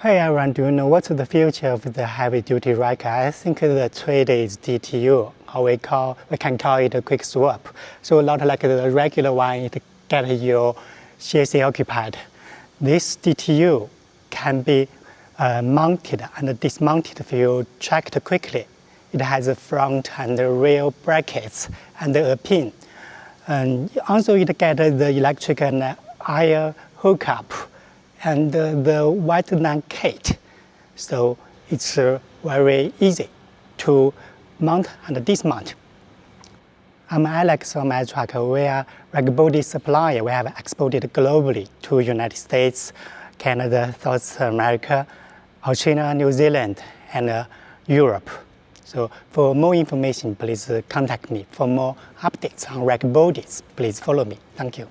Hey everyone, do you know what's the future of the heavy-duty ride car? I think the trade is DTU, or we can call it a quick swap. So not like the regular one, it get your chassis occupied. This DTU can be mounted and dismounted if you tracked quickly. It has a front and rear brackets and a pin. And also it gets the electric and air hookup and the white line kit. So it's very easy to mount and dismount. I'm Alex from iTruck. We are a body supplier. We have exported globally to United States, Canada, South America, Australia, New Zealand, and Europe. So for more information, please contact me. For more updates on rack bodies, please follow me. Thank you.